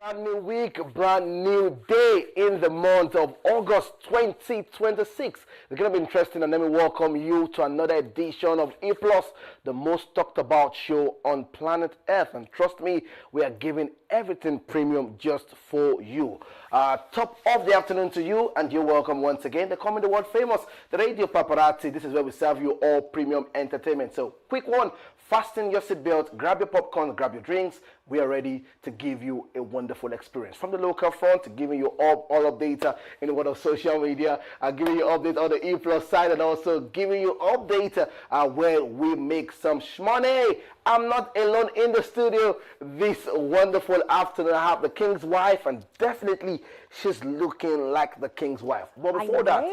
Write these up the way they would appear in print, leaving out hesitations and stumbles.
Brand new week, brand new day in the month of August 2026. It's going to be interesting, and let me welcome you to another edition of E Plus, the most talked about show on planet Earth. And trust me, we are giving everything premium just for you. Top of the afternoon to you, and you're welcome once again. They call me the world famous, the Radio Paparazzi. This is where we serve you all premium entertainment. So, quick one. Fasten your seatbelt, grab your popcorn, grab your drinks. We are ready to give you a wonderful experience. From the local front to giving you all updates in the world of social media, giving you updates on the E Plus side, and also giving you updates where we make some shmoney. I'm not alone in the studio this wonderful afternoon. I have the king's wife, and definitely she's looking like the king's wife. But before that,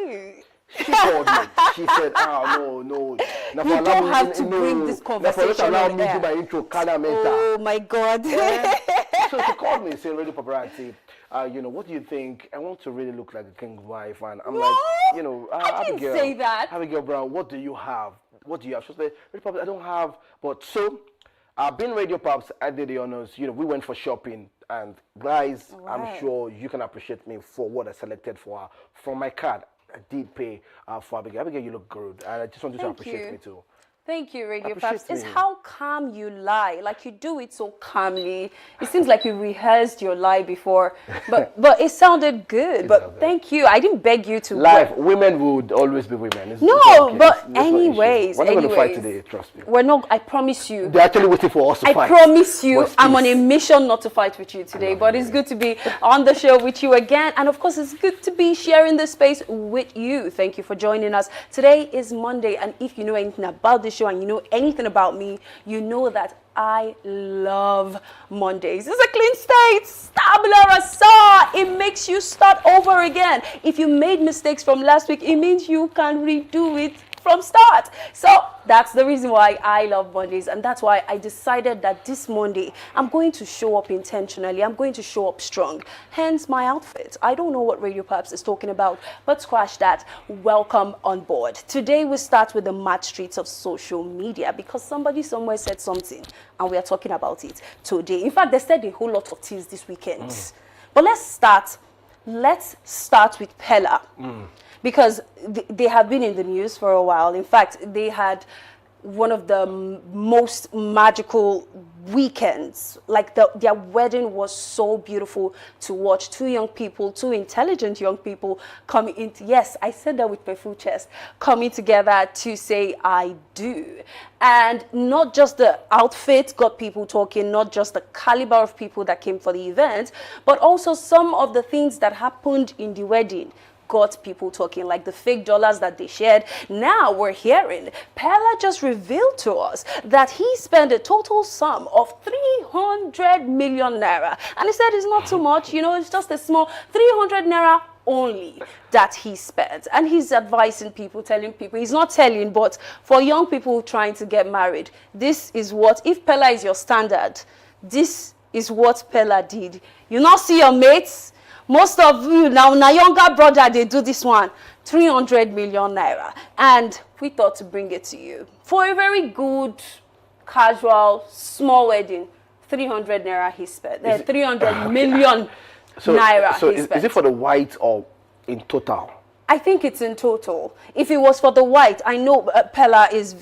she called me. She said, no. You don't have to bring this conversation allow on me air. to my intro. Oh my God. So she called me, saying, Radio Paparazzi, what do you think? I want to really look like a king's wife. And I'm like, I didn't say that. Abigail Brown, what do you have? What do you have? She said, Radio Paparazzi, I don't have. But so, being Radio Pops, I did the honors. We went for shopping. And guys, Right. I'm sure you can appreciate me for what I selected for her. From my card, I did pay for Abigail. Abigail, you look good. And I just want you to appreciate me too. Thank you, Radio Appreciate Paps. It's me. how calm you lie. Like you do it so calmly. It seems like you rehearsed your lie before, but it sounded good. But sounded good. thank you. I didn't beg you to. Life, women would always be women. It's No, okay. but It's not issue. anyways, We're not going to fight anyways. today, trust me. We're not. I promise you. They're actually waiting for us to I fight. promise you, What's I'm on this? a mission not to fight with you today, but it's good to be on the show with you again. And of course, it's good to be sharing this space with you. Thank you for joining us. Today is Monday, and if you know anything about the show and you know anything about me, you know that I love Mondays. It's a clean state, tabula rasa. It makes you start over again. If you made mistakes from last week, it means you can redo it from start. So that's the reason why I love Mondays, and that's why I decided that this Monday I'm going to show up intentionally. I'm going to show up strong. Hence my outfit. I don't know what Radio Paps is talking about, but scratch that. Welcome on board. Today we start with the mad streets of social media because somebody somewhere said something and we are talking about it today. In fact, they said a whole lot of things this weekend. But let's start with Pella. Because they have been in the news for a while. In fact, they had one of the most magical weekends. Like their wedding was so beautiful to watch. Two young people, two intelligent young people coming in. Yes, I said that with my full chest. Coming together to say I do. And not just the outfit got people talking, not just the caliber of people that came for the event, but also some of the things that happened in the wedding got people talking, like the fake dollars that they shared. Now we're hearing Pella just revealed to us that he spent a total sum of 300 million naira. And he said it's not too much, it's just a small 300 naira only that he spent. And he's advising people, telling people, he's not telling, but for young people trying to get married, this is what, if Pella is your standard, this is what Pella did. You not see your mates. Most of you now, younger brother, they do this one, 300 million naira. And we thought to bring it to you. For a very good, casual, small wedding, 300 naira he spent. 300 million naira so he spent. is it for the white or in total? I think it's in total. If it was for the white, I know Pella is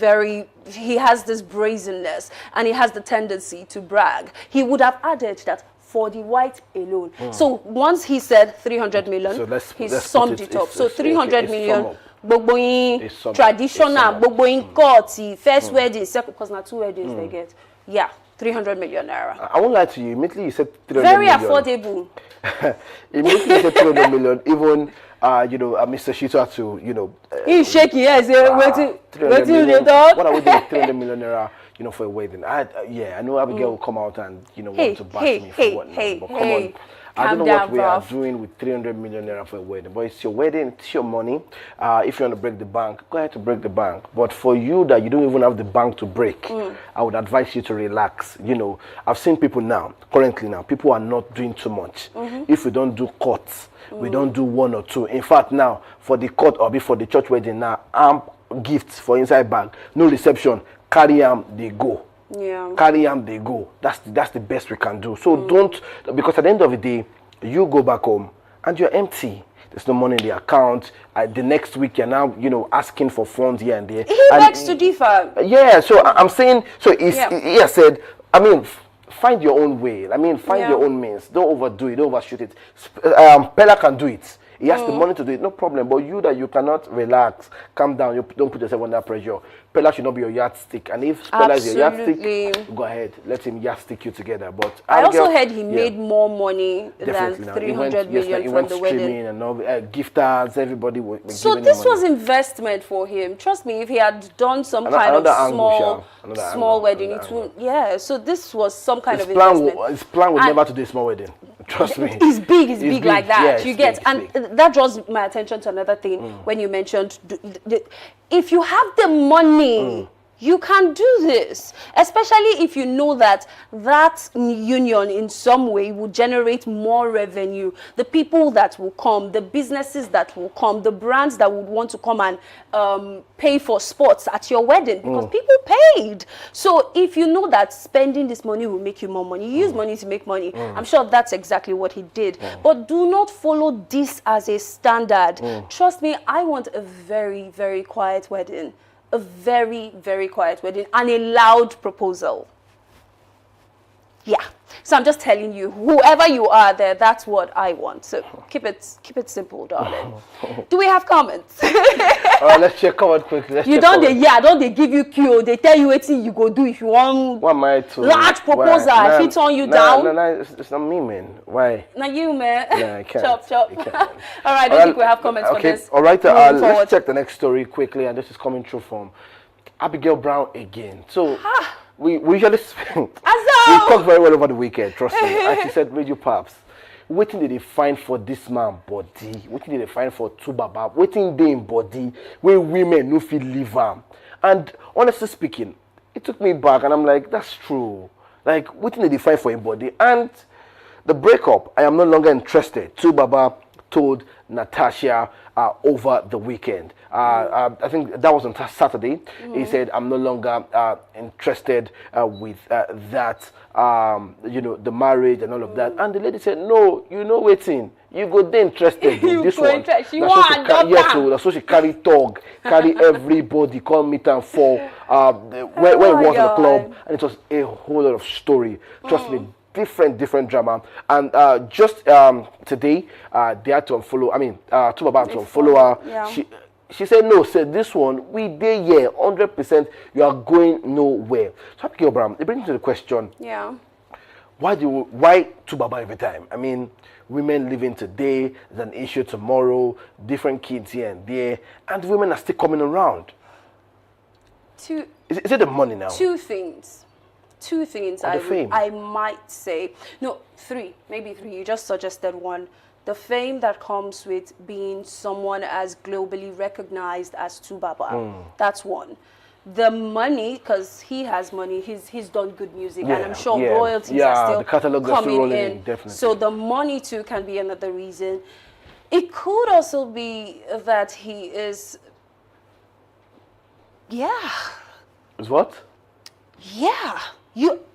he has this brazenness and he has the tendency to brag. He would have added that for the white alone. So once he said 300 million, So he let's summed put it up. So it's 300 sum million, up. gbogbo yin It's sum up. traditional, It's sum up. gbogbo yin court, first wedding, second, because now two weddings they get. Yeah, 300 million naira. I won't lie to you. Immediately you said 300 Very million. affordable. Immediately you said 300 million. Even, Mr. Shito had to, He's shaking, yes. 300 What million. What are we doing with 300 million naira, for a wedding? I know Abigail will come out and, want to bash me for whatnot. But come on. I don't know what we are doing with 300 million naira for a wedding, but it's your wedding, it's your money. If you want to break the bank, go ahead to break the bank. But for you that you don't even have the bank to break, I would advise you to relax. I've seen people currently now, people are not doing too much. If we don't do courts, we don't do one or two. In fact, now, for the court or before the church wedding now, gifts for inside bag, no reception, carry they go. Yeah. Carry them, they go. That's the best we can do. So don't, because at the end of the day, you go back home and you're empty. There's no money in the account. The next week, you're now, asking for funds here and there. He begs to differ. Yeah, so I'm saying, so he has said, find your own way. Find your own means. Don't overdo it. Don't overshoot it. Pella can do it. He has the money to do it, no problem. But you cannot relax, calm down. You don't put yourself under pressure. Pella should not be your yardstick. And if Pella is your yardstick, go ahead, let him yardstick you together. But I also heard he made more money than 300 million from the wedding. And all gifters, everybody were so giving this him money. was investment for him. Trust me, if he had done some kind of small wedding, it would. Yeah. So this was some kind of investment. His plan was never to do a small wedding. Trust me. It's big like that. Yeah, you get, and that draws my attention to another thing when you mentioned if you have the money, you can do this, especially if you know that that union in some way will generate more revenue. The people that will come, the businesses that will come, the brands that would want to come and pay for sports at your wedding because people paid. So if you know that spending this money will make you more money, you use money to make money. I'm sure that's exactly what he did. But do not follow this as a standard. Trust me, I want a very, very quiet wedding. A very, very quiet wedding and a loud proposal. Yeah. So I'm just telling you, whoever you are there, that's what I want. So keep it simple, darling. Do we have comments? Let's check comment quickly. Don't they give you cue? They tell you what you go do if you want. What am I to? Large proposal. If it turn you down. No, it's not me, man. Why? Not you, man. No, I can't. Chop. Can't. All right, I think we have comments for this. All right, let's check the next story quickly, and this is coming through from Abigail Brown again. So. We usually we talk very well over the weekend, trust me. And she said, Radio Paps, what did they find for this man body? What did they find for Tubaba? What did they in body where women no feel live am? And honestly speaking, it took me back and I'm like, that's true. Like, what did they find for him body? And the breakup, I am no longer interested. Tubaba told Natasha over the weekend. I think that was on Saturday. He said, I'm no longer interested with that, the marriage and all of that. And the lady said, no, waiting. You go there interested in this one. So she carry talk, carry everybody, come meet and fall. Where it was in the club. And it was a whole lot of story. Trust me. Different drama, and just today they had to unfollow. Tubaba had to unfollow her. Yeah. She said no. Said this one we dey here 100%. You are going nowhere. So Abigail Brown, it brings me to the question. Yeah. Why Tubaba every time? Women living today, there's an issue tomorrow. Different kids here and there, and women are still coming around. Is it the money now? Two things I might say. No, maybe three. You just suggested one. The fame that comes with being someone as globally recognized as Tubaba. That's one. The money, because he has money, he's done good music, and I'm sure royalties are still the catalog coming in. Definitely. So the money too can be another reason. It could also be that he is. Yeah. Is what? Yeah.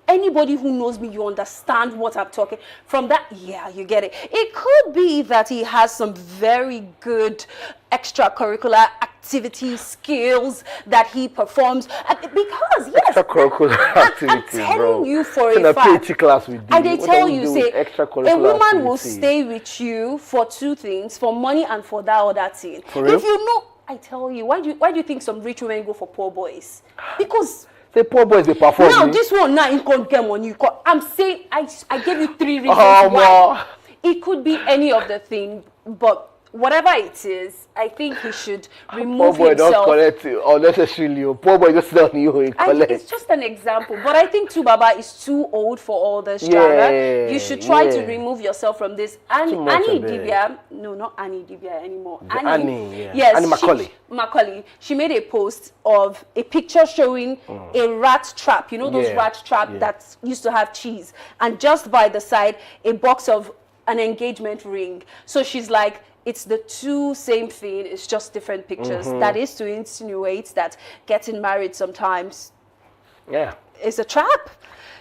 Anybody who knows me, you understand what I'm talking. From that, you get it. It could be that he has some very good extracurricular activity skills that he performs. Because, yes. Extracurricular activities, I'm telling you for a fact. Class we do. And they tell you, say, a woman activity will stay with you for two things, for money and for that other thing. For real? If you know, I tell you, why do you think some rich women go for poor boys? Because... the poor boys, they perform. Now, this one, now, you can't get money. I'm saying, I gave you three reasons why. It could be any of the thing, but whatever it is, I think he should remove poor boy himself. Don't collect unnecessarily. Poor boy just don't you collect. It's just an example, but I think Tubaba is too old for all this drama. You should try to remove yourself from this. Annie Dibia, no, not Annie Dibia anymore. Annie, yes, Annie Macaulay. She made a post of a picture showing a rat trap. You know those rat trap that used to have cheese, and just by the side a box of an engagement ring. So she's like, it's the two same thing, it's just different pictures. That is to insinuate that getting married sometimes is a trap.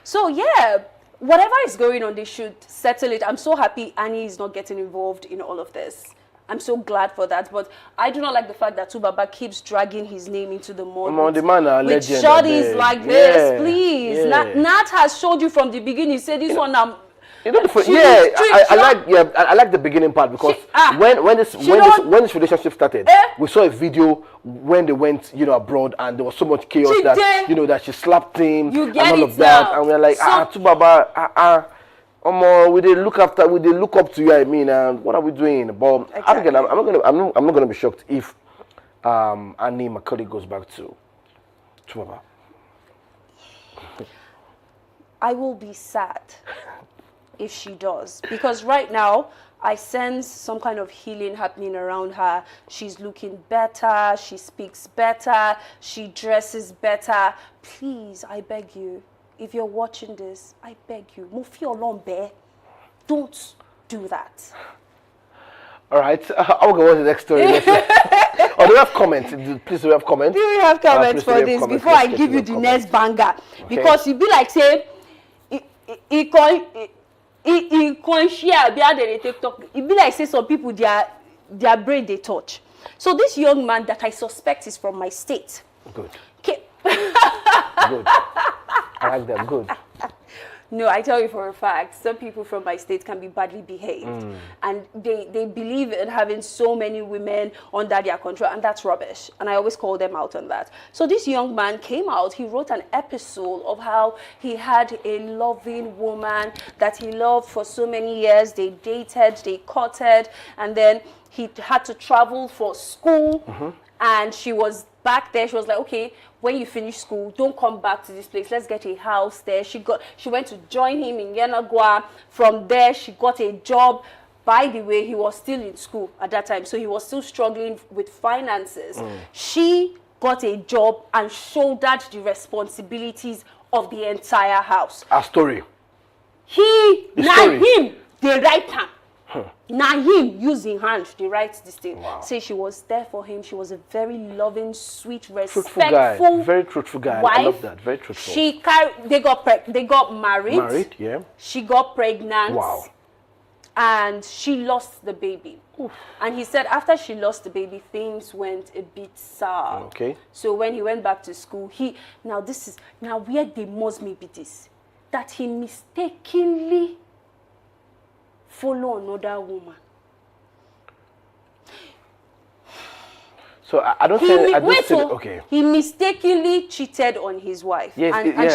So yeah, whatever is going on, they should settle it. I'm so happy Annie is not getting involved in all of this. I'm so glad for that, but I do not like the fact that Tubaba keeps dragging his name into the mud The man a with legend. shorties like this. Yeah, Please, yeah. Nat has showed you from the beginning. Say this one. You know, She I like the beginning part because when this relationship started, we saw a video when they went, you know, abroad, and there was so much chaos that you know that she slapped him and all of that, and we are like, Tubaba, we they look up to you. I mean, what are we doing? But Abigail, I'm not gonna be shocked if Annie Macaulay goes back to Tubaba. I will be sad if she does, because right now I sense some kind of healing happening around her. She's looking better, she speaks better, she dresses better. Please, I beg you, if you're watching this, I beg you, Mufi Olombe, don't do that. All right, I'll go on to the next story. Do we have comments? Please, do we have comments? Do we have comments for this before I give you the next banger? Because you be like, say, it be like, say, some people, their brain they touch. So this young man that I suspect is from my state. Good. Okay. Good. I like that. Good. No, I tell you for a fact, some people from my state can be badly behaved. And they believe in having so many women under their control, and that's rubbish. And I always call them out on that. So this young man came out, he wrote an episode of how he had a loving woman that he loved for so many years. They dated, they courted, and then he had to travel for school. And she was back there. She was like, okay, when you finish school, don't come back to this place. Let's get a house there. She went to join him in Yanagwa. From there, she got a job. By the way, he was still in school at that time, so he was still struggling with finances. She got a job and shouldered the responsibilities of the entire house. A story. Now him, they write him. Now him using hand, they write this thing. Wow. Say she was there for him. She was a very loving, sweet, Truthful guy. respectful, Very truthful guy. wife. I love that. Very truthful. They got married. Married, yeah. She got pregnant. Wow. And she lost the baby. Oof. And he said after she lost the baby, things went a bit sour. Okay. So when he went back to school, now where they must maybe this, that he mistakenly follow another woman. So I don't say okay. He mistakenly cheated on his wife. Yes, and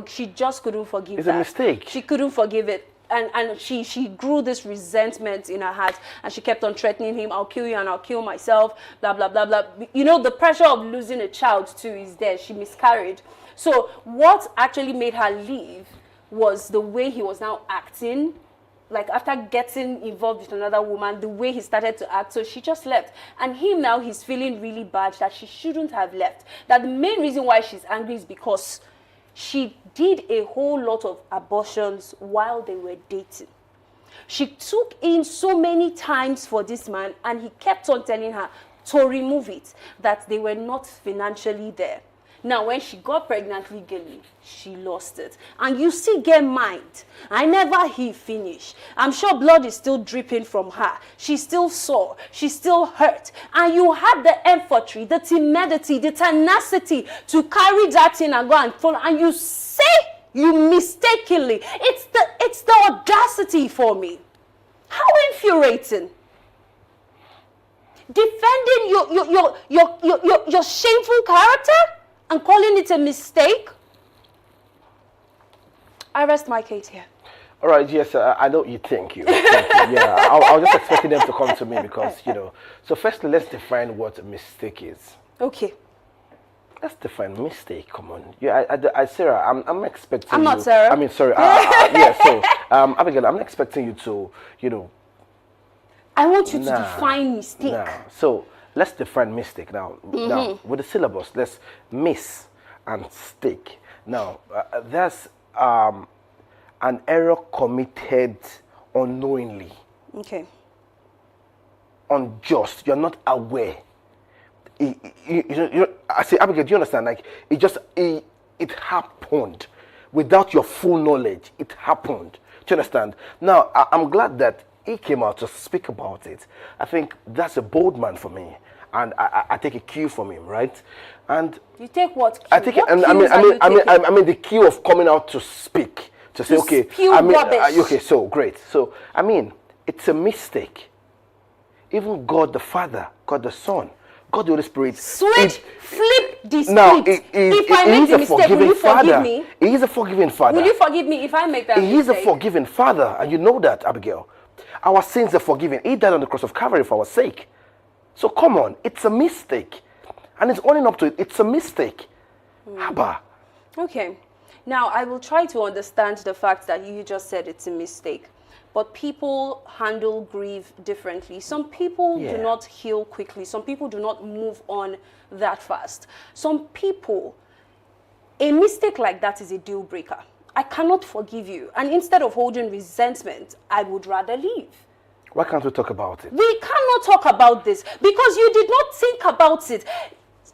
she just couldn't forgive It's that. a mistake. She couldn't forgive it. And she grew this resentment in her heart, and she kept on threatening him, I'll kill you and I'll kill myself, blah, blah, blah, blah. You know, the pressure of losing a child too is there. She miscarried. So what actually made her leave was the way he was now acting. Like after getting involved with another woman, the way he started to act, so she just left. And him now, he's feeling really bad that she shouldn't have left. That the main reason why she's angry is because she did a whole lot of abortions while they were dating. She took in so many times for this man, and he kept on telling her to remove it, that they were not financially there. Now, when she got pregnant legally, she lost it. And you see, get mind. I never he finish. I'm sure blood is still dripping from her. She's still sore. She's still hurt. And you had the empathy, the timidity, the tenacity to carry that in and go and follow. And you say you mistakenly. It's the audacity for me. How infuriating. Defending your shameful character and calling it a mistake? I rest my case here. All right, yes, I know you. Thank you. Yeah, I was just expecting them to come to me because, you know. So firstly, let's define what a mistake is. Okay. Let's define mistake. Come on. Yeah, Sarah, I'm expecting I'm you. not Sarah. I mean, sorry. Yeah, so, Abigail, I'm expecting you to, you know. I want you to define mistake. So, let's define mistake now. Now, with the syllabus, let's miss and stake. Now, there's an error committed unknowingly. Okay. Unjust. You're not aware. I say, Abigail, do you understand? Like, it happened. Without your full knowledge, it happened. Do you understand? Now, I'm glad that he came out to speak about it. I think that's a bold man for me. And I take a cue from him, right? And you take what? Cue? I take what it, and I mean the cue of coming out to speak, to say, okay, spew rubbish. Okay, so great. So I mean, it's a mistake. Even God the Father, God the Son, God the Holy Spirit. Flip the script. Now, if I make a mistake, will you forgive me? He is a forgiving Father. Will you forgive me if I make that mistake? He is a forgiving Father, and you know that, Abigail. Our sins are forgiven. He died on the cross of Calvary for our sake. So come on, it's a mistake. And it's owning up to it. It's a mistake. Haba. Okay. Now, I will try to understand the fact that you just said it's a mistake. But people handle grief differently. Some people do not heal quickly. Some people do not move on that fast. Some people, a mistake like that is a deal breaker. I cannot forgive you. And instead of holding resentment, I would rather leave. Why can't we talk about it? We cannot talk about this because you did not think about it.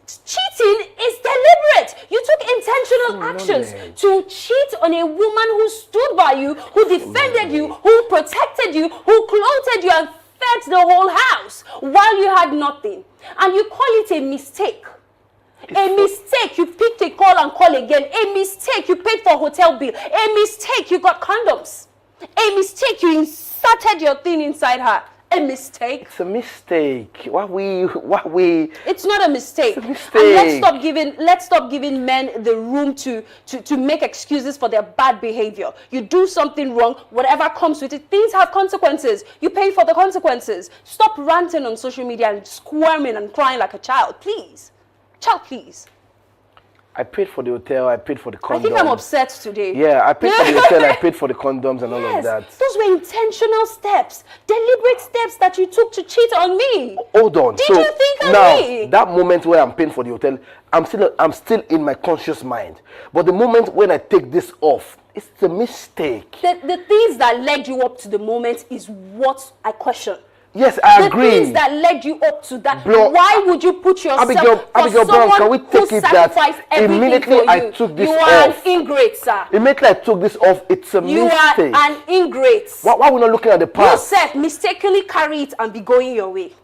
Cheating is deliberate. You took intentional actions to cheat on a woman who stood by you, who defended you, who protected you, who clothed you and fed the whole house while you had nothing. And you call it a mistake. A mistake, you picked a call and call again. A mistake, you paid for hotel bill. A mistake, you got condoms. A mistake, you inserted your thing inside her. A mistake. It's a mistake. It's not a mistake. It's a mistake. And let's stop giving men the room to make excuses for their bad behavior. You do something wrong, whatever comes with it, things have consequences. You pay for the consequences. Stop ranting on social media and squirming and crying like a child, please. Child, please. I paid for the hotel, I paid for the condoms. I think I'm upset today. Yeah, I paid for the hotel, I paid for the condoms and all of that. Those were intentional steps, deliberate steps that you took to cheat on me. Hold on. Did you think of now, me? That moment where I'm paying for the hotel, I'm still in my conscious mind. But the moment when I take this off, it's a mistake. The things that led you up to the moment is what I question. Yes, I agree. The things that led you up to that. Bro, why would you put yourself Abigail Brown, can we take it that immediately I took this off? You are an ingrate, sir. Immediately I took this off, it's a mistake. You are an ingrate. Why are we not looking at the past? You said mistakenly carry it and be going your way.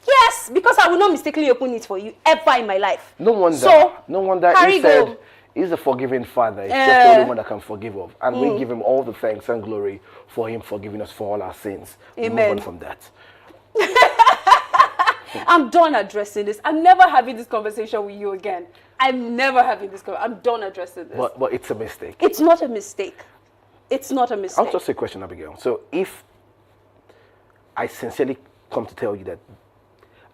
Yes, because I will not mistakenly open it for you ever in my life. No wonder. So, no wonder he said he's a forgiving Father. He's just the only one that can forgive us. And we give him all the thanks and glory for him forgiving us for all our sins. Amen. Move on from that. I'm done addressing this. I'm never having this conversation with you again. I'm never having this conversation. I'm done addressing this. But it's a mistake. It's not a mistake. It's not a mistake. I'll just say a question, Abigail. So if I sincerely come to tell you that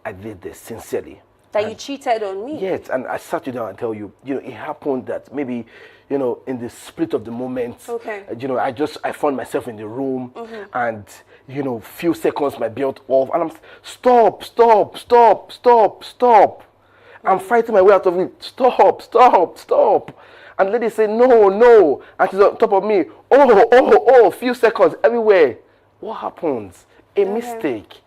I did this sincerely. That you cheated on me. Yes, and I sat you down and tell you, it happened that maybe, in the split of the moment, I found myself in the room and, few seconds my belt off and I'm, stop. I'm fighting my way out of it. Stop. And the lady say, no. And she's on top of me. Few seconds everywhere. What happens? A mistake.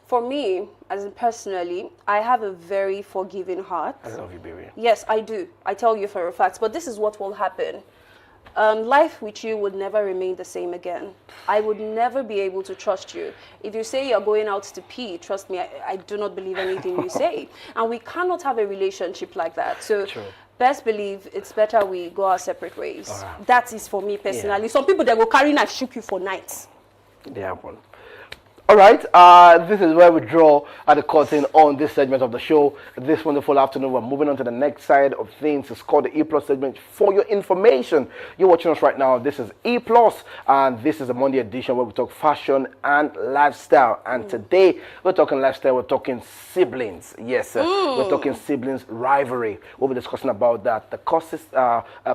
For me, as in personally, I have a very forgiving heart. I love you, baby. Yes, I do. I tell you for a fact. But this is what will happen. Life with you would never remain the same again. I would never be able to trust you. If you say you're going out to pee, trust me, I do not believe anything you say. And we cannot have a relationship like that. So True. Best believe it's better we go our separate ways. Right. That is for me personally. Yeah. Some people, they will carry knife, shoot you for nights. They happen. All right, this is where we draw at the curtain on this segment of the show. This wonderful afternoon, we're moving on to the next side of things. It's called the E Plus segment. For your information, you're watching us right now. This is E Plus, and this is a Monday edition where we talk fashion and lifestyle. And today, we're talking lifestyle, we're talking siblings. Yes, we're talking siblings rivalry. We'll be discussing about that, the causes,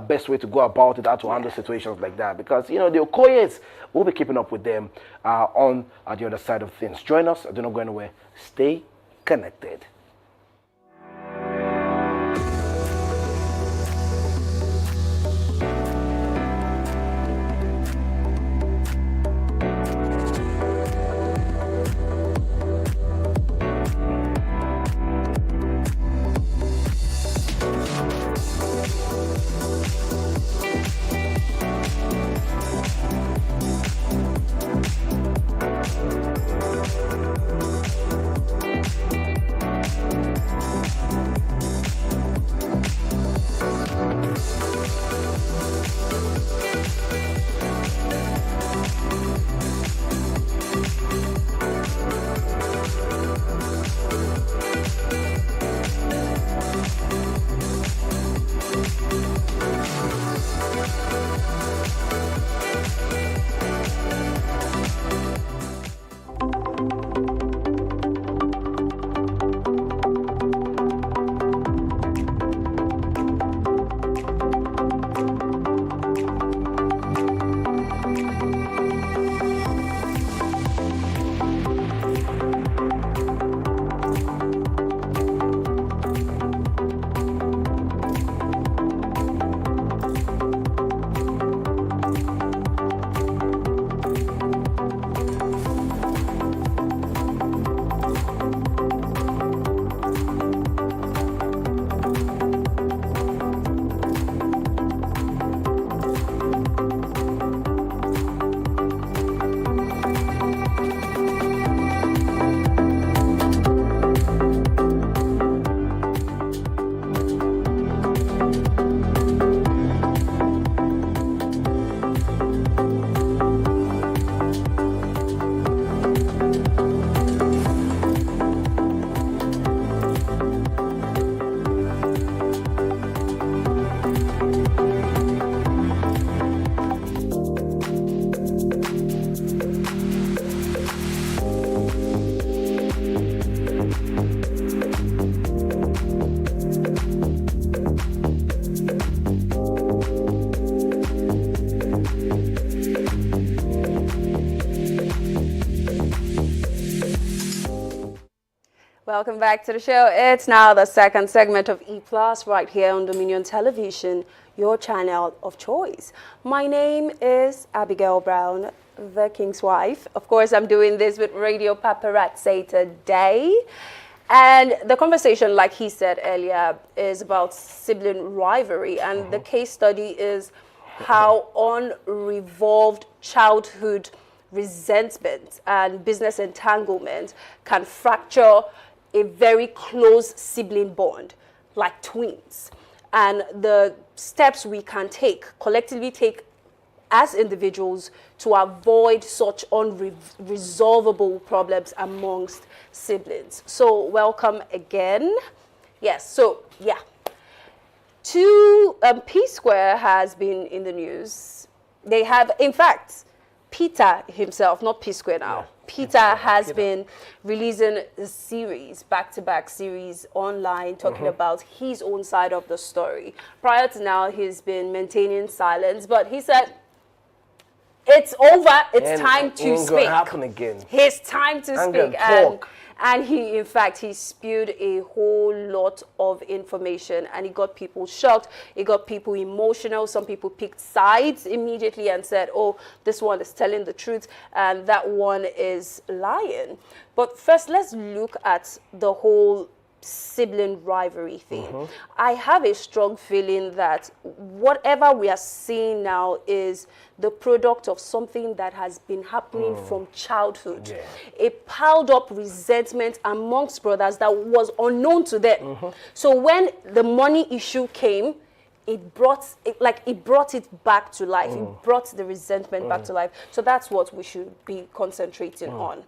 best way to go about it, how to handle situations like that. Because, the Okoyes, we'll be keeping up with them on the other side of things. Join us. Do not go anywhere. Stay connected. Welcome back to the show. It's now the second segment of E Plus right here on Dominion Television, your channel of choice. My name is Abigail Brown, the King's wife. Of course, I'm doing this with Radio Paparazzi today. And the conversation, like he said earlier, is about sibling rivalry. And the case study is how unresolved childhood resentment and business entanglement can fracture a very close sibling bond, like twins. And the steps we can collectively take as individuals to avoid such unresolvable problems amongst siblings. So welcome again. Yes, so yeah. P Square has been in the news. They have, in fact, Peter himself, not P Square now. Yeah. Peter has been releasing a series, back-to-back series online, talking about his own side of the story. Prior to now, he's been maintaining silence, but he said, it's over, it's time to speak. Gonna happen again. It's time to speak. And he, in fact, he spewed a whole lot of information, and it got people shocked. It got people emotional. Some people picked sides immediately and said, oh, this one is telling the truth, and that one is lying. But first, let's look at the whole sibling rivalry thing. I have a strong feeling that whatever we are seeing now is the product of something that has been happening from childhood. A piled up resentment amongst brothers that was unknown to them. So when the money issue came, it brought it back to life. It brought the resentment back to life. So that's what we should be concentrating on.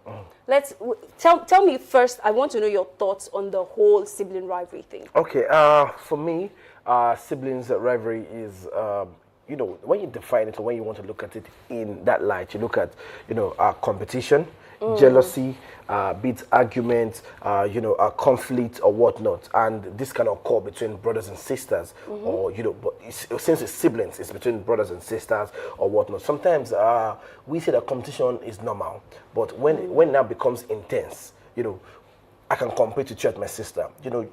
Let's tell me first. I want to know your thoughts on the whole sibling rivalry thing. Okay. For me, siblings rivalry is you know, when you define it or when you want to look at it in that light, you look at, you know, competition, jealousy, be it argument, you know, conflict or whatnot, and this kind of occur between brothers and sisters, or, you know, but since it's siblings, it's between brothers and sisters or whatnot. Sometimes we say that competition is normal, but when it now becomes intense, you know, I can compete with you at my sister. You know,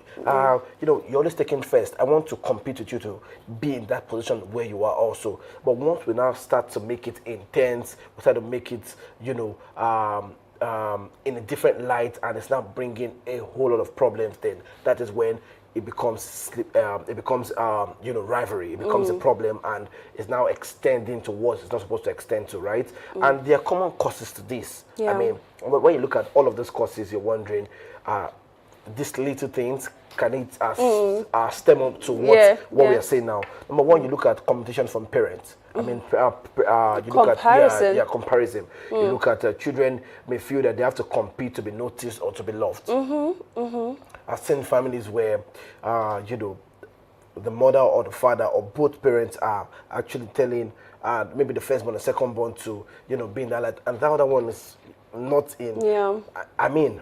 you're always taking first. I want to compete with you to be in that position where you are also. But once we now start to make it intense, we start to make it, you know, in a different light, and it's now bringing a whole lot of problems. Then that is when it becomes you know, rivalry. It becomes a problem, and it's now extending to what it's not supposed to extend to, right? And there are common causes to this. I mean, when you look at all of those causes, you're wondering, these little things, can it stem up to what we are saying now? Number one, you look at competition from parents. I mean, you look at comparison. You look at children may feel that they have to compete to be noticed or to be loved. I've seen families where, you know, the mother or the father or both parents are actually telling maybe the firstborn or secondborn to, you know, be in that light, and the other one is not in. I mean,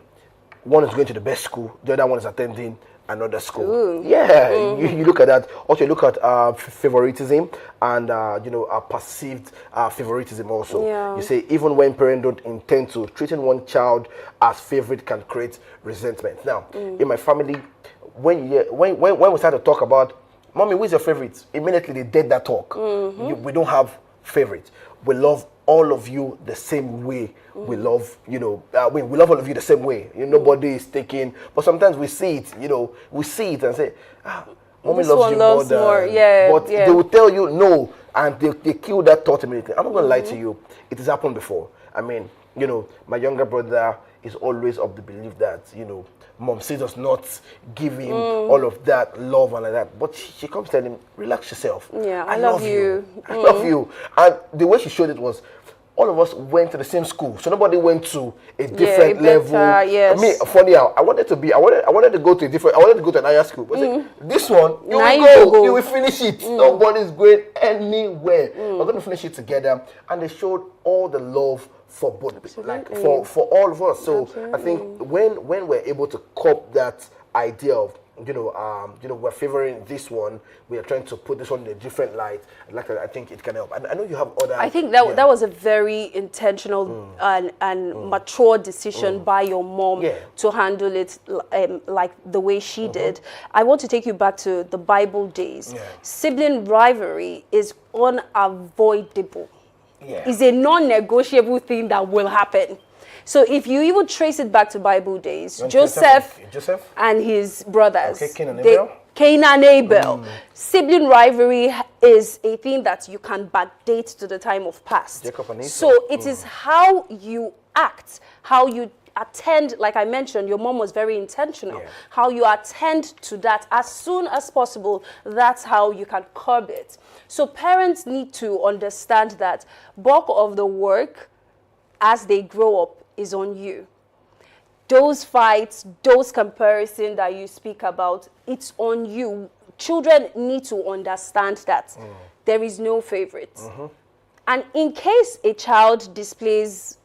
one is going to the best school, the other one is attending another school. You look at that. Also, you look at favoritism and you know, perceived favoritism also. You say even when parents don't intend to, treating one child as favorite can create resentment. Now, in my family, when we start to talk about, mommy, who's your favorite? Immediately they dead that talk. We don't have favorites. We love all of you the same way. We love, you know, we love all of you the same way. You know, nobody is taking, but sometimes we see it, you know, we see it and say, mommy loves you more than, but they will tell you no, and they kill that thought immediately. I'm not going to lie to you, it has happened before. I mean, you know, my younger brother is always of the belief that, you know, mom does not give him all of that love and like that, but she comes telling him, relax yourself. I love you. I love you. And the way she showed it was, all of us went to the same school, so nobody went to a different level. I mean, funny how I wanted to go to a different. I wanted to go to an higher school, but this one you will go, you will finish it. Nobody's going anywhere. We're going to finish it together, and they showed all the love for both, like for all of us. So I think when we're able to cope that idea of we're favoring this one. We are trying to put this one in a different light. I think it can help. And I know you have other. I think that was a very intentional and mature decision by your mom to handle it like the way she did. I want to take you back to the Bible days. Yeah. Sibling rivalry is unavoidable. Yeah. It's a non-negotiable thing that will happen. So if you even trace it back to Bible days, Joseph and his brothers, Cain and Abel, sibling rivalry is a thing that you can backdate to the time of past. So it is how you act, how you attend, like I mentioned, your mom was very intentional, how you attend to that as soon as possible, that's how you can curb it. So parents need to understand that bulk of the work as they grow up is on you. Those fights, those comparisons that you speak about, it's on you. Children need to understand that there is no favorite. And in case a child displays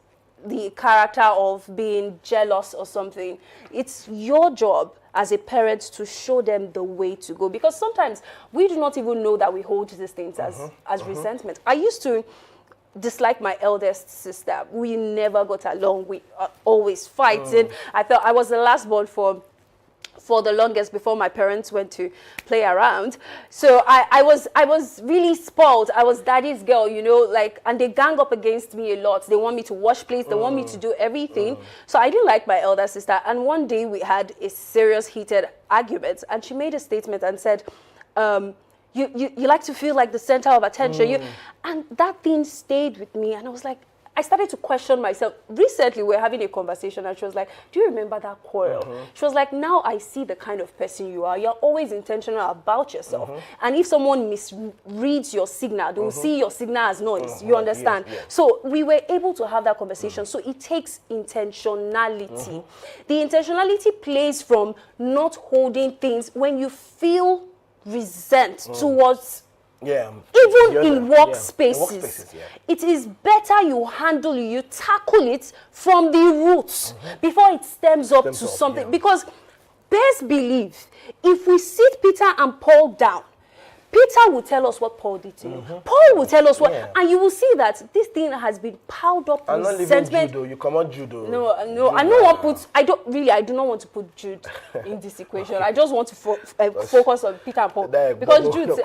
the character of being jealous or something, it's your job as a parent to show them the way to go. Because sometimes we do not even know that we hold these things as resentment. I used to dislike my eldest sister. We never got along. We are always fighting. I felt I was the last born for the longest before my parents went to play around. So I was really spoiled. I was daddy's girl, and they gang up against me a lot. They want me to wash plates. They want me to do everything. So I didn't like my elder sister. And one day we had a serious heated argument, and she made a statement and said, you like to feel like the center of attention. And that thing stayed with me. And I was like, I started to question myself. Recently, we were having a conversation and she was like, do you remember that quarrel? She was like, now I see the kind of person you are. You're always intentional about yourself. And if someone misreads your signal, they will see your signal as noise. You understand? So we were able to have that conversation. So it takes intentionality. The intentionality plays from not holding things when you feel resent towards even in workspaces, it is better you handle it, you tackle it from the roots before it stems up to something. Because best believe, if we sit Peter and Paul down, Peter will tell us what Paul did to you. Paul will tell us what, and you will see that this thing has been piled up with resentment. Judo. You come on judo. No, I don't want to put. I do not want to put Jude in this equation. I just want to focus on Peter and Paul because Jude.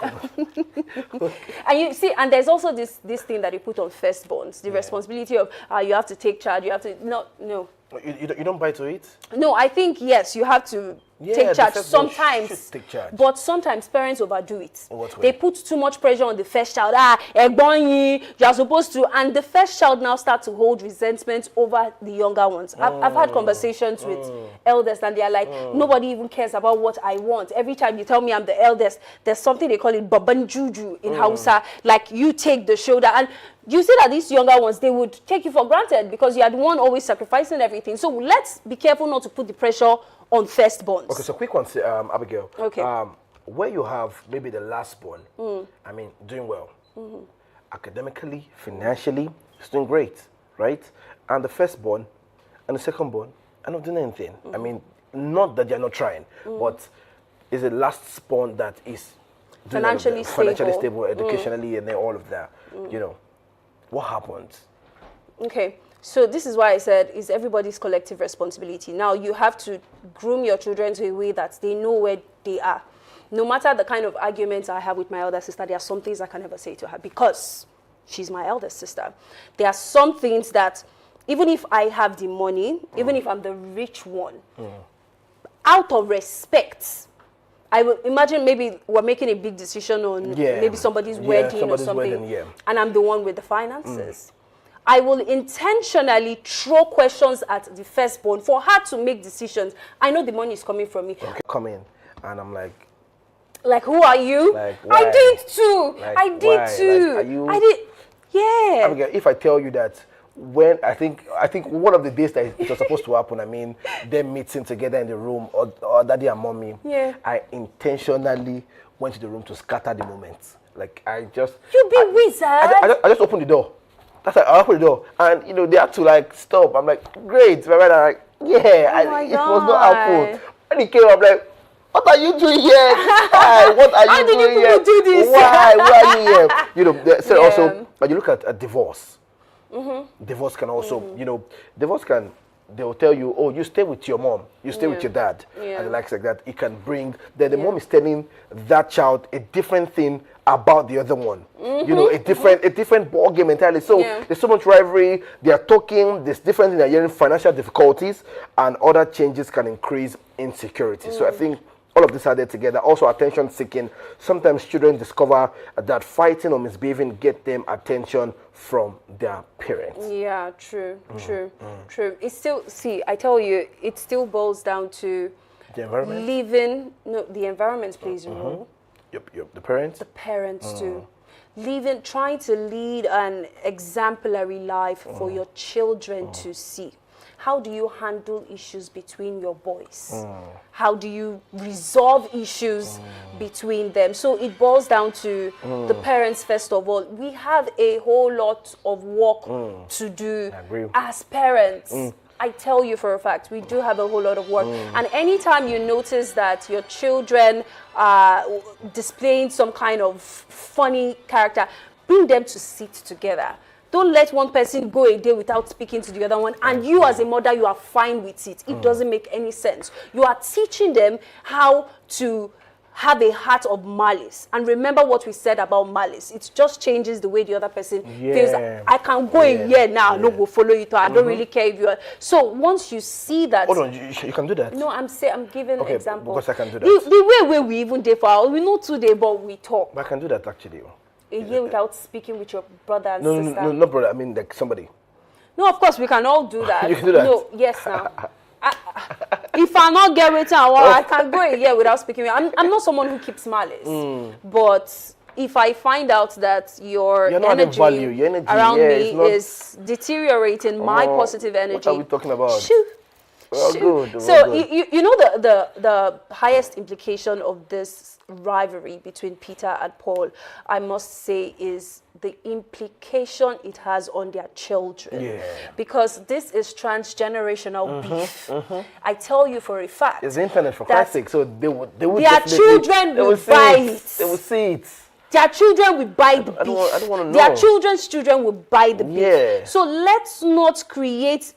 And you see, and there's also this thing that you put on firstborns, the responsibility of you have to take charge. You have to no. You don't buy to it? No, I think yes, you have to take charge sometimes. Take charge. But sometimes parents overdo it. They put too much pressure on the first child. You're supposed to, and the first child now starts to hold resentment over the younger ones. I've had conversations with elders, and they're like, nobody even cares about what I want. Every time you tell me I'm the eldest, there's something they call it baban juju in Hausa, like you take the shoulder. And you see that these younger ones, they would take you for granted because you are the one always sacrificing everything. So let's be careful not to put the pressure on firstborns. Okay, so quick one, Abigail. Okay. Where you have maybe the last born, doing well. Academically, financially, it's doing great, right? And the firstborn and the secondborn are not doing anything. Not that they're not trying, but is the last born that is financially stable, educationally, and then all of that, What happens? Okay, so this is why I said it's everybody's collective responsibility. Now you have to groom your children to a way that they know where they are. No matter the kind of arguments I have with my elder sister, there are some things I can never say to her because she's my eldest sister. There are some things that even if I have the money, even if I'm the rich one, out of respect, I will imagine maybe we're making a big decision on maybe somebody's wedding or something, and I'm the one with the finances. I will intentionally throw questions at the firstborn for her to make decisions. I know the money is coming from me. Okay. Come in, and I'm like, who are you? I did too. I did too. I did. Yeah. Abigail, if I tell you that when I think one of the days that it was supposed to happen, them meeting together in the room or daddy and mommy, I intentionally went to the room to scatter the moment. Like You be wizard. I just opened the door. That's like I opened the door, and they had to stop. I'm like, great, my brother, like, it was not helpful. When he came up, like, What are you doing here? Why? What are How you did you doing here? people do this? Why? Why are you here? You know, so Yeah. also, but you look at a divorce. Divorce can also, you know, divorce can, they'll tell you, oh, you stay with your mom, you stay with your dad, Yeah. and the likes like that. It can bring, then the mom is telling that child a different thing about the other one. You know, a different ball game entirely. So there's so much rivalry. They are talking. There's different things. They're hearing financial difficulties, and other changes can increase insecurity. So I think all of this are there together. Also, attention seeking. Sometimes children discover that fighting or misbehaving get them attention from their parents. Yeah, true. It's still, see, I tell you, it still boils down to The environment. living. No, the environment plays a role. Yep. The parents. The parents too. Trying to lead an exemplary life for your children to see. How do you handle issues between your boys? How do you resolve issues between them? So it boils down to the parents first of all. We have a whole lot of work to do I agree. as parents. I tell you for a fact, we do have a whole lot of work. And anytime you notice that your children are displaying some kind of funny character, bring them to sit together. Don't let one person go a day without speaking to the other one. And you as a mother, you are fine with it. It doesn't make any sense. You are teaching them how to have a heart of malice. And remember what we said about malice. It just changes the way the other person feels. I can go a year now, no go follow you. I don't really care if you are. So once you see that. Hold on, you can do that. No, I'm giving Okay, example. because I can do that. The way we even day for our, we know today, but we talk. But I can do that actually. A year without speaking with your brother and No, sister. no, brother. I mean, like somebody. No, of course we can all do that. You can do that? No, yes, now. If I not get waiting, I can go a year without speaking. I'm not someone who keeps malice, but if I find out that your You're not adding energy, value. Your energy, around yeah, me it's not- is deteriorating my positive energy, What are we talking about? shoo, Well, shoo. good, well, So good. you know the highest implication of this rivalry between Peter and Paul, I must say, is the implication it has on their children. Yeah. Because this is transgenerational beef. I tell you for a fact. It's the internet for that Christ's sake, so they would their definitely- children they will see buy it. it. They will see it. Their children will buy the beef. I don't wanna Their know. children's children will buy the beef. Yeah. So let's not create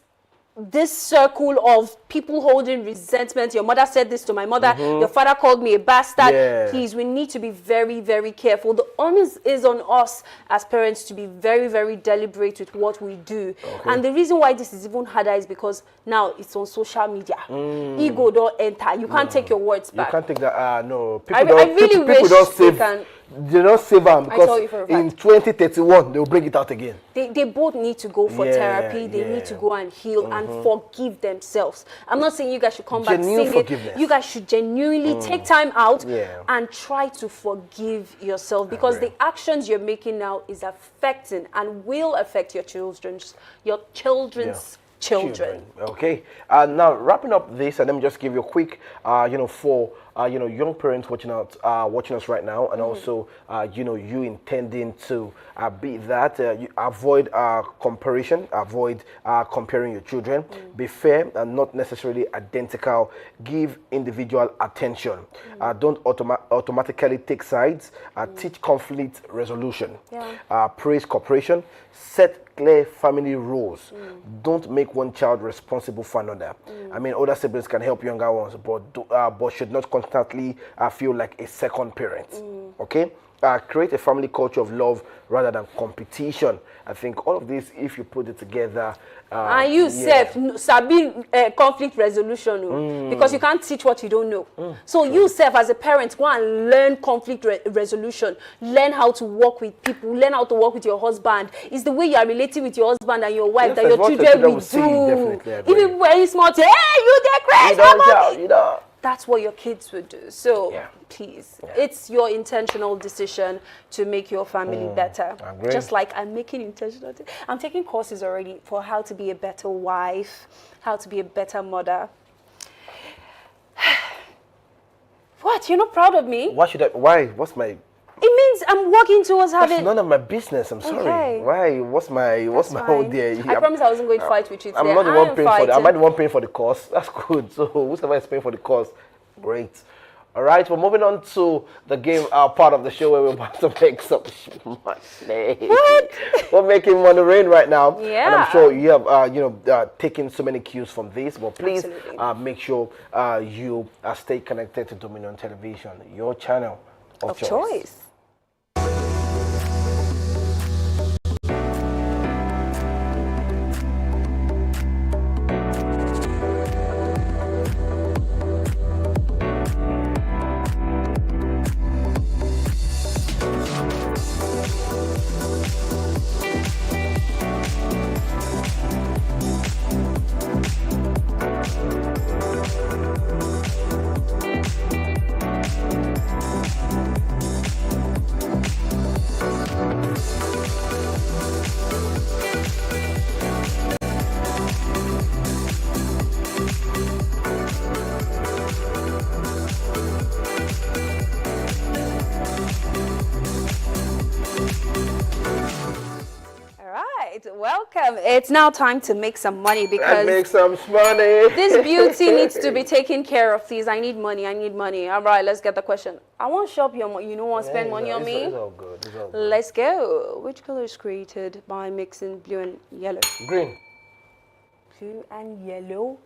this circle of people holding resentment. Your mother said this to my mother. Your father called me a bastard. Yeah. Please, we need to be very, very careful. The onus is on us as parents to be very, very deliberate with what we do. And the reason why this is even harder is because now it's on social media. Ego don't enter. You can't take your words You back. can't take that. No, I really wish people don't they save. can- They don't save them tell because you for a in fact. 2031 they will bring it out again. They both need to go for Yeah, therapy. They need to yeah. go and heal and forgive themselves. I'm not saying you guys should come back Genuine sing forgiveness. it. You guys should genuinely take time out Yeah. and try to forgive yourself, because agree. the actions you're making now is affecting and will affect your children's children. Okay. Now wrapping up this, and let me just give you a quick, for young parents watching us right now, and also you intending to be that you avoid comparison, avoid comparing your children. Be fair and not necessarily identical. Give individual attention. Don't automatically take sides. Teach conflict resolution. Praise cooperation. Set clear family rules. Don't make one child responsible for another. I mean, older siblings can help younger ones, but should not constantly feel like a second parent. Okay. Create a family culture of love rather than competition. I think all of this, if you put it together, And you sabi conflict resolution, because you can't teach what you don't know. So you self as a parent, go and learn conflict resolution. Learn how to work with people. Learn how to work with your husband. It's the way you are relating with your husband and your wife Yes, that that's your what the children children will will see, definitely, do. I agree. Even very small, say, hey, you there, crazy. you know. That's what your kids would do. So Yeah. please, it's your intentional decision to make your family better. I agree. Just like I'm making intentional. I'm taking courses already for how to be a better wife, how to be a better mother. What? You're not proud of me? Why should I? Why? What's my? It means I'm working towards That's having. none of my business. I'm sorry. Okay. Why? What's my Fine. own there? I promise I wasn't going to fight with you today. I'm not the I one am paying for the. Am I fighting. the one paying for the course? That's good. So whoever is paying for the course, great. All right, we're moving on to the game part of the show where we're about to make some money. What? We're making money rain right now. Yeah. And I'm sure you have, taken so many cues from this. But please make sure you stay connected to Dominion Television, your channel of choice. Welcome. It's now time to make some money because make some money. This beauty needs to be taken care of. Please, I need money. I need money. All right, let's get the question. I want to shop your money. You don't want to spend money on me? It's all good. It's all good. Let's go. Which color is created by mixing blue and yellow? Green. Blue and yellow.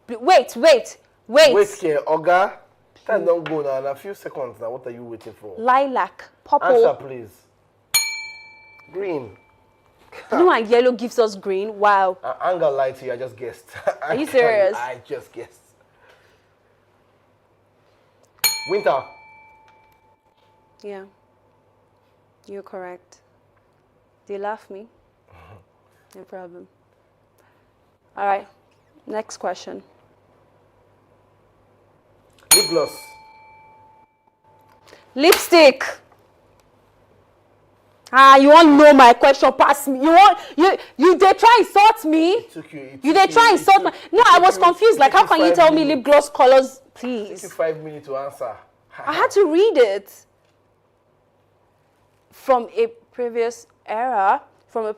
Blue. Wait. Wait here, Oga. Time don't go now. In a few seconds now. What are you waiting for? Lilac. Purple. Answer, please. Green. Blue and yellow gives us green. Wow. I'm gonna lie to you. I just guessed. Are you serious? I just guessed. Winter. Yeah. You're correct. Do you laugh me? No problem. All right. Next question. Lip gloss. Lipstick. You want to know my question past me? You they try and insult me? You they try and insult me? No, I was confused. Like, how can you tell me lip gloss colors, please? It took you 5 minutes to answer. I had to read it from a previous era, from a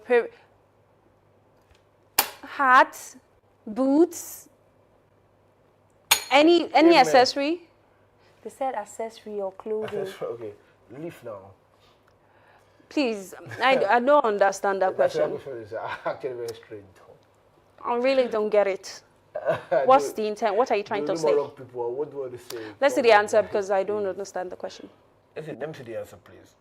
hat, boots, any accessory. They said accessory or clothing. Okay, leave now. Please, I don't understand that question. That question is actually very strange. I really don't get it. What's the intent? What are you trying to say? People, what do they say? Let's see the answer because I don't understand the question. Let me see the answer, please.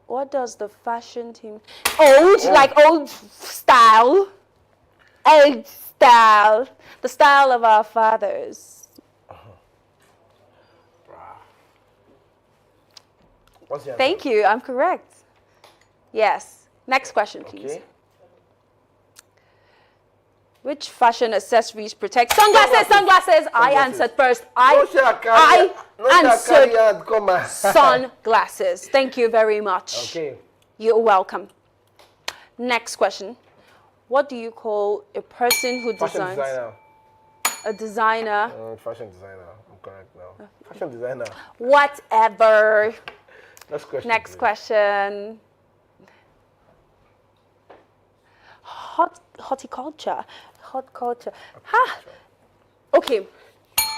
What does the fashion team... like old style. Old style. The style of our fathers. What's the answer? Thank you. I'm correct. Yes. Next question, please. Okay. Which fashion accessories protect sunglasses? I answered first. I answered sunglasses. Thank you very much. Okay. You're welcome. Next question. What do you call a person who designs? Designer. A designer. Fashion designer. I'm correct now. Fashion designer. Whatever. Next question. Next please. question. Horticulture. Ha. Okay.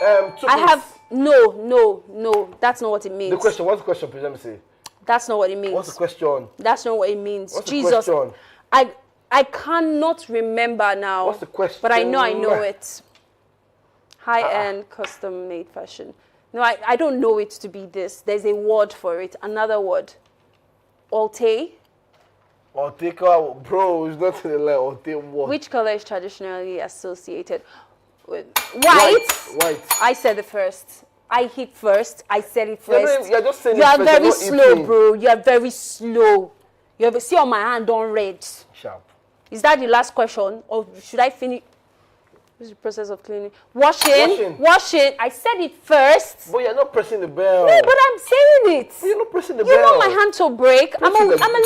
I have no. That's not what it means. The question. What's the question, please? Let me see. That's not what it means. What's the question? That's not what it means. What's Jesus. the question? I cannot remember now. What's the question? But I know it. High-end custom-made fashion. No, I don't know it to be this. There's a word for it. Another word. Alte. Alte, bro, it's not in the line. Alte what? Which color is traditionally associated with white? White. I said it first. I hit first. I said it first. You're just saying you it are first, very you're not slow, eating. bro. You are very slow. You have see on my hand on red. Sharp. Is that the last question, or should I finish? What's the process of cleaning? Washing. I said it first. But you're not pressing the bell. No, but I'm saying it. But you're not pressing the You bell. know my hand to break. I'm a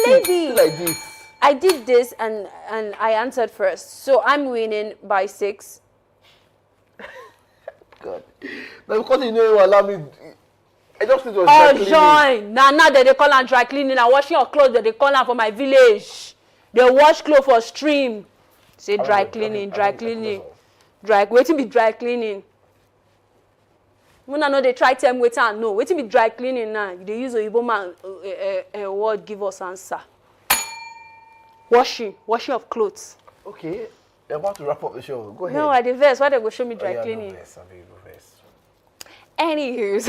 lady. Like this. I did this and I answered first. So I'm winning by 6. God. Now because you know you allow me. I just need to join. Now that they call and dry cleaning and washing your clothes, that they call am for my village. They wash clothes for stream. Say dry cleaning. Waiting be dry cleaning. When I know they try tell me wait and no. Waiting be dry cleaning now. They use Oyibo man word give us answer. Washing of clothes. Okay, I want to wrap up the show. Go ahead. No, I did verse. Why they go show me dry No cleaning? verse, I mean, no verse. Anywho's,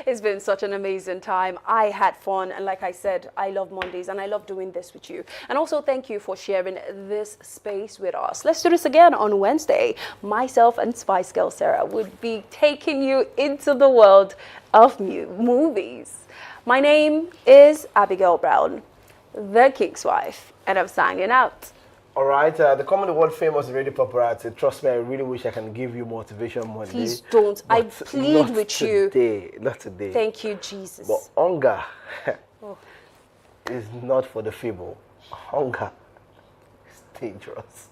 it's been such an amazing time. I had fun, and like I said, I love Mondays, and I love doing this with you. And also, thank you for sharing this space with us. Let's do this again on Wednesday. Myself and Spice Girl Sarah would be taking you into the world of movies. My name is Abigail Brown, the King's wife, and I'm signing out. All right, the comedy world famous radio paparazzi. Trust me, I really wish I can give you motivation Monday. Please don't. I plead with you. Not today. Thank you, Jesus. But hunger is not for the feeble. Hunger is dangerous.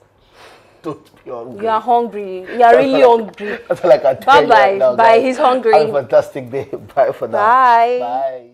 Don't be hungry. You are hungry. You are really hungry. That's all I can tell you right now, Bye-bye. Bye. guys. He's hungry. Have a fantastic day. Bye for now. Bye. Bye.